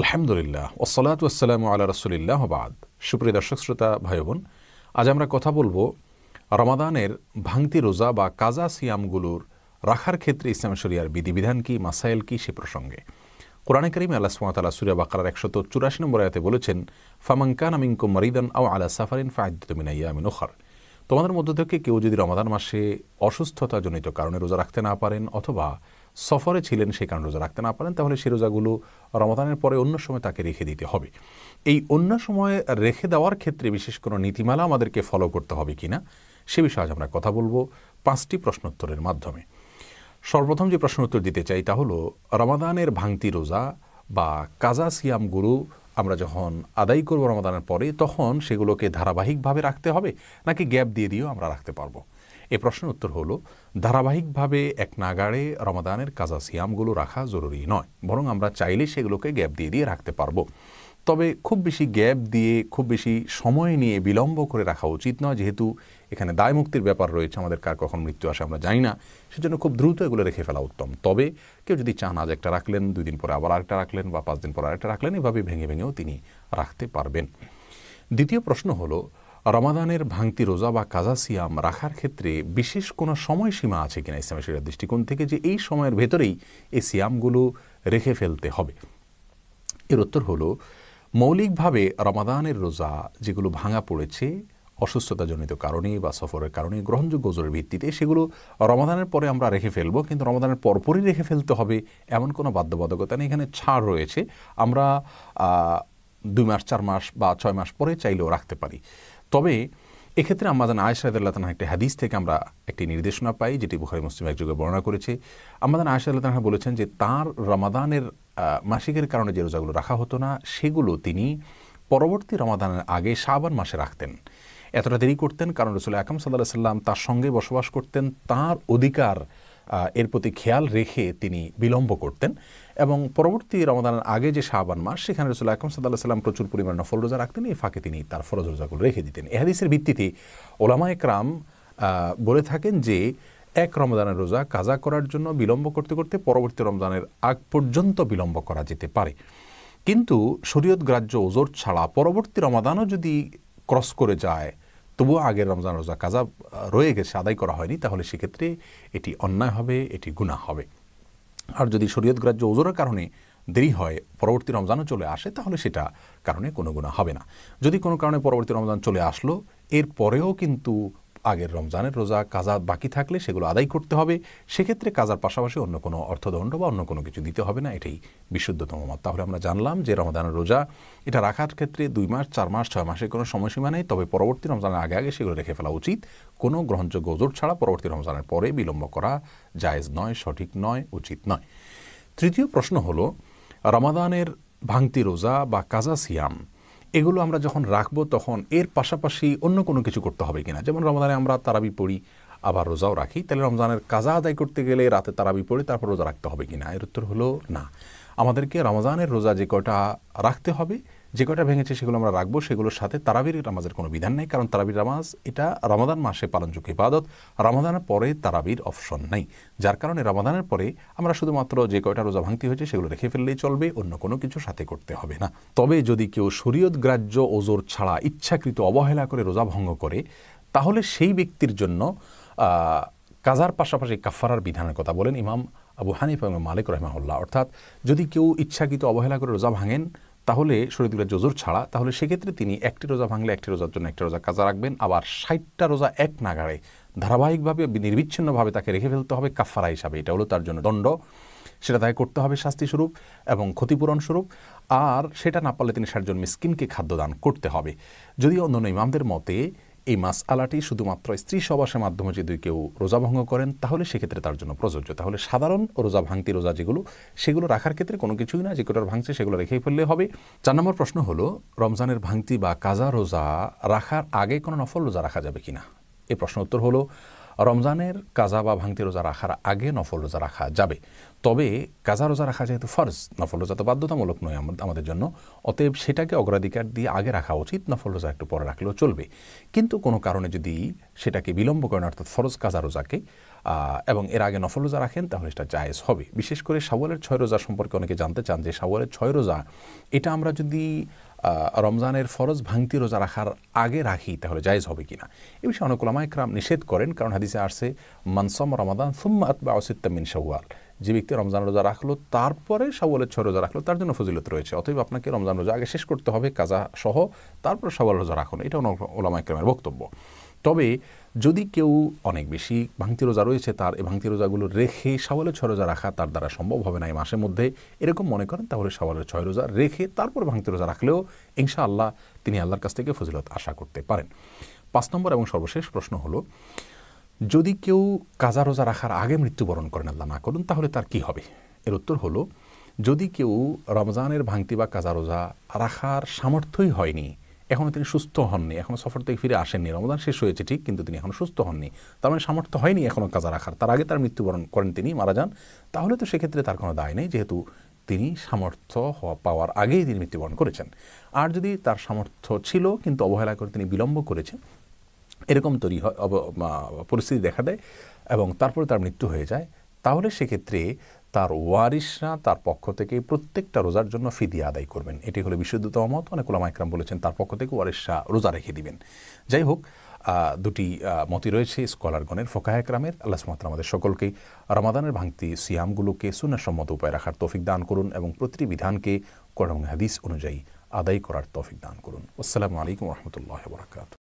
আলহামদুলিল্লাহ ওয়াসসালাতু ওয়াসসালামু আলা রাসূলিল্লাহ ওয়া বা'দ। সুপ্রিয় দর্শক শ্রোতা ভাই বোন, আজ আমরা কথা বলবো রমাদানের ভাঙতি রোজা বা কাজা সিয়ামগুলোর রাখার ক্ষেত্রে ইসলাম শরিয়ার বিধিবিধান কি, মাসাইল কি, সে প্রসঙ্গে। কোরআনে কারিমে আল্লাহ সুবহানাহু ওয়া তাআলা সূরা বাকারার 184 নম্বর আয়াতে বলেছেন, ফামান কানা মিনকুম মারিদান আও আলা সাফারিন ফাইদ্দাতুম মিন আইয়ামিন উখর। তোমাদের মধ্য থেকে কেউ যদি রমাদান মাসে অসুস্থতাজনিত কারণে রোজা রাখতে না পারেন অথবা সফরে ছিলেন সেই কারণে রোজা রাখতে না পারেন, তাহলে সেই রোজাগুলো রমাদানের পরে অন্য সময় তাকে রেখে দিতে হবে। এই অন্য সময়ে রেখে দেওয়ার ক্ষেত্রে বিশেষ কোনো নীতিমালা আমাদেরকে ফলো করতে হবে কিনা সে বিষয়ে আজ আমরা কথা বলবো 5টি প্রশ্নোত্তরের মাধ্যমে। সর্বপ্রথম যে প্রশ্ন উত্তর দিতে চাই তা হলো, রমাদানের ভাঙতি রোজা বা কাজা সিয়ামগুলো আমরা যখন আদায় করব রমাদানের পরে, তখন সেগুলোকে ধারাবাহিকভাবে রাখতে হবে নাকি গ্যাপ দিয়ে দিয়েও আমরা রাখতে পারবো? এই প্রশ্নের উত্তর হলো, ধারাবাহিকভাবে এক নাগাড়ে রমাদানের কাজা সিয়ামগুলো রাখা জরুরি নয়, বরং আমরা চাইলে সেগুলোকে গ্যাপ দিয়ে দিয়ে রাখতে পারবো। তবে খুব বেশি গ্যাপ দিয়ে খুব বেশি সময় নিয়ে বিলম্ব করে রাখা উচিত নয়, যেহেতু এখানে দায় মুক্তির ব্যাপার রয়েছে, আমাদের কার কখন মৃত্যু আসে আমরা জানি না, সেজন্য খুব দ্রুত এগুলো রেখে ফেলা উত্তম। তবে কেউ যদি চান আজ একটা রাখলেন, 2 দিন পরে আবার আরেকটা রাখলেন বা 5 দিন পরে আরেকটা রাখলেন, এভাবে ভেঙে ভেঙেও তিনি রাখতে পারবেন। দ্বিতীয় প্রশ্ন হলো, রমাদানের ভাঙতি রোজা বা কাজা সিয়াম রাখার ক্ষেত্রে বিশেষ কোনো সময়সীমা আছে কিনা ইসলামের শরিয়ার দৃষ্টিকোণ থেকে, যে এই সময়ের ভেতরেই এই সিয়ামগুলো রেখে ফেলতে হবে? এর উত্তর হলো, মৌলিকভাবে রমাদানের রোজা যেগুলো ভাঙা পড়েছে অসুস্থতাজনিত কারণে বা সফরের কারণে গ্রহণযোগ্য ওজোরের ভিত্তিতে, সেগুলো রমাদানের পরে আমরা রেখে ফেলবো, কিন্তু রমাদানের পরপরই রেখে ফেলতে হবে এমন কোনো বাধ্যবাধকতা নেই। এখানে ছাড় রয়েছে, আমরা 2 মাস 4 মাস বা 6 মাস পরে চাইলেও রাখতে পারি। তবে এক্ষেত্রে আম্মাজান আয়েশা রাদিয়াল্লাহু তাআলা একটি হাদিস থেকে আমরা একটি নির্দেশনা পাই, যেটি বুখারী মুসলিম একযোগে বর্ণনা করেছে। আম্মাজান আয়েশা রাদিয়াল্লাহু তাআলা বলেছেন যে তার রমাদানের মাসিকের কারণে যে রোজাগুলো রাখা হতো না, সেগুলো তিনি পরবর্তী রমাদানের আগে শাবান মাসে রাখতেন। এতটা দেরি করতেন কারণ রাসূল আকরাম সাল্লাল্লাহু আলাইহি ওয়াসাল্লাম তার সঙ্গে বসবাস করতেন, তার অধিকার এর প্রতি খেয়াল রেখে তিনি বিলম্ব করতেন, এবং পরবর্তী রমাদানের আগে যে শাবান মাস, সেখানে রাসূল আকরাম সাল্লাল্লাহু আলাইহি ওয়াসাল্লাম প্রচুর পরিমাণে নফল রোজা রাখতেন, এই ফাঁকে তিনি তার ফরজ রোজাগুলো রেখে দিতেন। এই হাদিসের ভিত্তিতে উলামায়ে কেরাম বলে থাকেন যে এক রমাদানের রোজা কাজা করার জন্য বিলম্ব করতে করতে পরবর্তী রমজানের আগ পর্যন্ত বিলম্ব করা যেতে পারে, কিন্তু শরীয়ত গ্রাহ্য ওজর ছাড়া পরবর্তী রমাদানও যদি ক্রস করে যায়, তবুও আগের রমজান রোজা কাজা রয়ে গেছে, আদায় করা হয়নি, তাহলে সেক্ষেত্রে এটি অন্যায় হবে, এটি গুনাহ হবে। আর যদি শরীয়ত গ্রাহ্য ওজরের কারণে দেরি হয়, পরবর্তী রমজানও চলে আসে, তাহলে সেটা কারণে কোনো গুনাহ হবে না। যদি কোনো কারণে পরবর্তী রমজান চলে আসলো, এর পরেও কিন্তু আগের রমজানের রোজা কাজা বাকি থাকলে সেগুলো আদায় করতে হবে, সেক্ষেত্রে কাজার পাশাপাশি অন্য কোনো অর্থদণ্ড বা অন্য কোনো কিছু দিতে হবে না, এটাই বিশুদ্ধতম মত। তাহলে আমরা জানলাম যে রমাদানের রোজা এটা রাখার ক্ষেত্রে 2 মাস 4 মাস 6 মাসের কোনো সময়সীমা নেই, তবে পরবর্তী রমজানের আগে আগে সেগুলো রেখে ফেলা উচিত। কোনো গ্রহণযোগ্য ওজর ছাড়া পরবর্তী রমজানের পরে বিলম্ব করা জায়েজ নয়, সঠিক নয়, উচিত নয়। তৃতীয় প্রশ্ন হলো, রমাদানের ভাঙতি রোজা বা কাজা সিয়াম এগুলো আমরা যখন রাখবো তখন এর পাশাপাশি অন্য কোনো কিছু করতে হবে কিনা? যেমন রমাদানে আমরা তারাবি পড়ি, আবার রোজাও রাখি, তাহলে রমজানের কাজা আদায় করতে গেলে রাতে তারাবি পড়ে তারপর রোজা রাখতে হবে কিনা? এর উত্তর হলো না। আমাদেরকে রমজানের রোজা যে কয়টা রাখতে হবে, যে কয়টা ভেঙেছে সেগুলো আমরা রাখবো, সেগুলোর সাথে তারাবির নামাজের কোনো বিধান নেই, কারণ তারাবির নামাজ এটা রমাদান মাসে পালনযোগ্য ইবাদত, রমাদানের পরে তারাবির অপশন নেই, যার কারণে রমাদানের পরে আমরা শুধুমাত্র যে কয়টা রোজা ভাঙতি হয়েছে সেগুলো রেখে ফেললেই চলবে, অন্য কোনো কিছু সাথে করতে হবে না। তবে যদি কেউ শরীয়ত গ্রাহ্য ওজর ছাড়া ইচ্ছাকৃত অবহেলা করে রোজা ভঙ্গ করে, তাহলে সেই ব্যক্তির জন্য কাজার পাশাপাশি কাফারার বিধানের কথা বলেন ইমাম আবু হানিফা এবং মালিক রাহিমাহুল্লাহ। অর্থাৎ যদি কেউ ইচ্ছাকৃত অবহেলা করে রোজা ভাঙেন, তাহলে শরীয়ত গ্রাহ্য ওজর ছাড়া, তাহলে সেক্ষেত্রে তিনি একটি রোজা ভাঙলে একটি রোজার জন্য একটা রোজা কাজা রাখবেন, আবার 60টা রোজা এক নাগাড়ে ধারাবাহিকভাবে নির্বিচ্ছিন্নভাবে তাকে রেখে ফেলতে হবে কাফারা হিসাবে। এটা হলো তার জন্য দণ্ড, সেটা তাকে করতে হবে শাস্তিস্বরূপ এবং ক্ষতিপূরণ স্বরূপ, আর সেটা না পারলে তিনি 60 জন মিসকিনকে খাদ্যদান করতে হবে। যদিও অন্যান্য ইমামদের মতে এই মাসআলাটি শুধুমাত্র স্ত্রী সহবাসের মাধ্যমে যদি কেউ রোজা ভঙ্গ করেন তাহলে সেক্ষেত্রে তার জন্য প্রযোজ্য। তাহলে সাধারণ রোজা ভাঙতি রোজা যেগুলো, সেগুলো রাখার ক্ষেত্রে কোনো কিছুই না, যে কোটার ভাঙছে সেগুলো রেখেই ফেললে হবে। 4 নম্বর প্রশ্ন হলো, রমজানের ভাঙতি বা কাজা রোজা রাখার আগে কোনো নফল রোজা রাখা যাবে কিনা? এই প্রশ্ন উত্তর হলো, রমজানের কাজা বা ভাঙতি রোজা রাখার আগে নফল রোজা রাখা যাবে। তবে কাজা রোজা রাখা যেহেতু ফরজ, নফল রোজা তো বাধ্যতামূলক নয় আমাদের জন্য, অতএব সেটাকে অগ্রাধিকার দিয়ে আগে রাখা উচিত, নফল রোজা একটু পরে রাখলেও চলবে। কিন্তু কোনো কারণে যদি সেটাকে বিলম্ব করেন, অর্থাৎ ফরজ কাজা রোজাকে, এবং এর আগে নফল রোজা রাখেন, তাহলে সেটা জায়েজ হবে। বিশেষ করে শাওয়ালের 6 রোজা সম্পর্কে অনেকে জানতে চান যে শাওয়ালের 6 রোজা এটা আমরা যদি রমজানের ফরজ ভাঙতি রোজা রাখার আগে রাখি তাহলে জায়েজ হবে কিনা। এ বিষয়ে অনেক উলামা ইকরাম নিষেধ করেন, কারণ হাদিসে আসছে মান সামা রমাদান সুম্মা আতবাউ সিত্তাম মিন শাওয়াল, যে ব্যক্তি রমজান রোজা রাখলো তারপরে শাওয়ালের 6 রোজা রাখলো তার জন্য ফজিলত রয়েছে। অতএব আপনাকে রমজান রোজা আগে শেষ করতে হবে কাজা সহ, তারপর শাওয়াল রোজা রাখুন, এটা উলামা ইকরামের বক্তব্য। তবে যদি কেউ অনেক বেশি ভাঙতি রোজা রয়েছে, তার এই ভাঙতি রোজাগুলো রেখে শাওয়ালের 6 রোজা রাখা তার দ্বারা সম্ভব হবে না এই মাসের মধ্যে, এরকম মনে করেন, তাহলে শাওয়ালের 6 রোজা রেখে তারপর ভাঙতি রোজা রাখলেও ইনশাআল্লাহ তিনি আল্লাহর কাছ থেকে ফজিলত আশা করতে পারেন। 5 নম্বর এবং সর্বশেষ প্রশ্ন হলো, যদি কেউ কাজা রোজা রাখার আগে মৃত্যুবরণ করেন, আল্লাহ না করুন, তাহলে তার কি হবে? এর উত্তর হলো, যদি কেউ রমজানের ভাঙতি বা কাজা রোজা রাখার সামর্থ্যই হয়নি, এখনও তিনি সুস্থ হননি, এখনও সফর থেকে ফিরে আসেননি, রমজান শেষ হয়েছে ঠিক, কিন্তু তিনি এখনও সুস্থ হননি, তার মানে সামর্থ্য হয়নি এখনও কাজা রাখার, তার আগে তার মৃত্যুবরণ করেন, তিনি মারা যান, তাহলে তো সেক্ষেত্রে তার কোনো দায় নেই, যেহেতু তিনি সামর্থ্য পাওয়ার আগেই তিনি মৃত্যুবরণ করেছেন। আর যদি তার সামর্থ্য ছিল কিন্তু অবহেলা করে তিনি বিলম্ব করেছেন, এরকম পরিস্থিতি দেখা দেয় এবং তারপরে তার মৃত্যু হয়ে যায়, তাহলে সেক্ষেত্রে তার ওয়ারিশরা তার পক্ষ থেকে প্রত্যেকটা রোজার জন্য ফিদিয়া আদায় করবেন। এটি হলো বিশুদ্ধতম মত। অনেক উলামা ইকরাম বলেছেন তার পক্ষ থেকে ওয়ারিশরা রোজা রেখে দিবেন। যাই হোক, দুটি মতই রয়েছে স্কলারগণের, ফোকাহে ইকরামের। আল্লাহ সুবহানাহু ওয়া তাআলা আমাদের সকলকে রমাদানের ভাঙতি সিয়ামগুলোকে সুন্নাহসম্মত উপায়ে রাখার তৌফিক দান করুন এবং প্রতিটি বিধানকে কোরআন এবং হাদিস অনুযায়ী আদায় করার তৌফিক দান করুন। আসসালামু আলাইকুম ওয়া রাহমাতুল্লাহি ওয়া বারাকাতুহু।